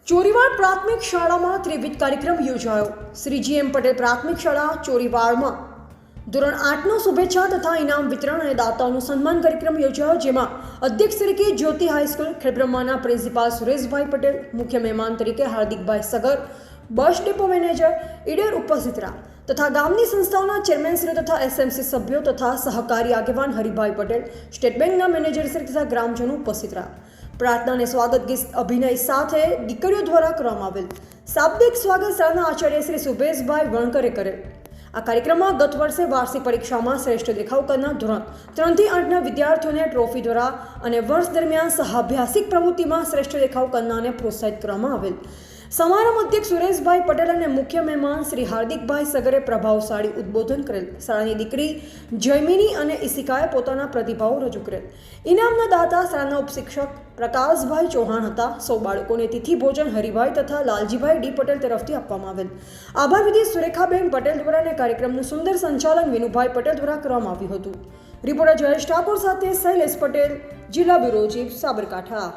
ચોરીવાડ પ્રાથમિક શાળામાં ત્રિવિધ કાર્યક્રમ યોજાયો। શ્રી જી.એમ. પટેલ પ્રાથમિક શાળા ચોરીવાડમાં ધોરણ 8નો શુભેચ્છા તથા ઇનામ વિતરણ અને દાતાઓનું સન્માન કાર્યક્રમ યોજાયો, જેમાં અધ્યક્ષ તરીકે જ્યોતિ હાઈસ્કૂલ ખેડબ્રહ્માના પ્રિન્સિપાલ સુરેશભાઈ પટેલ, મુખ્ય મહેમાન તરીકે Hardikbhai Sagar, bus depot manager Idar ઉપસ્થિત રહ્યા તથા ગામની સંસ્થાઓના ચેરમેનશ્રીઓ તથા એસએમસી સભ્યો તથા સહકારી આગેવાન હરિભાઈ પટેલ, સ્ટેટ બેંકના મેનેજરશ્રી તથા ગ્રામજનો ઉપસ્થિત રહ્યા। પ્રાર્થના અને સ્વાગત ગીત અભિનય સાથે દીકરીઓ દ્વારા કરવામાં આવેલ શાબ્દિક સ્વાગત શાળાના આચાર્ય શ્રી સુભેશભાઈ વણકરે કરેલ। આ કાર્યક્રમમાં ગત વર્ષે વાર્ષિક પરીક્ષામાં શ્રેષ્ઠ દેખાવ કરનાર ધોરણ 3 થી 8ના વિદ્યાર્થીઓને ટ્રોફી દ્વારા અને વર્ષ દરમિયાન સહાભ્યાસિક પ્રવૃત્તિમાં શ્રેષ્ઠ દેખાવ કરનારને પ્રોત્સાહિત કરવામાં આવેલ। સમારંભ અધ્યક્ષ સુરેશભાઈ પટેલ અને મુખ્ય મહેમાન શ્રી હાર્દિકભાઈ સગરે પ્રભાવશાળી ઉદ્બોધન કરેલ। શાળાની દીકરી જયમિની અને ઈશિકાએ પોતાના પ્રતિભાવો રજૂ કરેલ। ઇનામના દાતા શાળાના ઉપશિક્ષક પ્રકાશભાઈ ચૌહાણ હતા। સૌ બાળકોને તિથિ ભોજન હરિભાઈ તથા લાલજીભાઈ ડી પટેલ તરફથી આપવામાં આવેલ। આભાર વિધિ સુરેખાબેન પટેલ દ્વારા અને કાર્યક્રમનું સુંદર સંચાલન વિનુભાઈ પટેલ દ્વારા કરવામાં આવ્યું હતું। રિપોર્ટર જયેશ ઠાકોર સાથે શૈલેષ પટેલ, જિલ્લા બ્યુરો ચીફ, સાબરકાંઠા।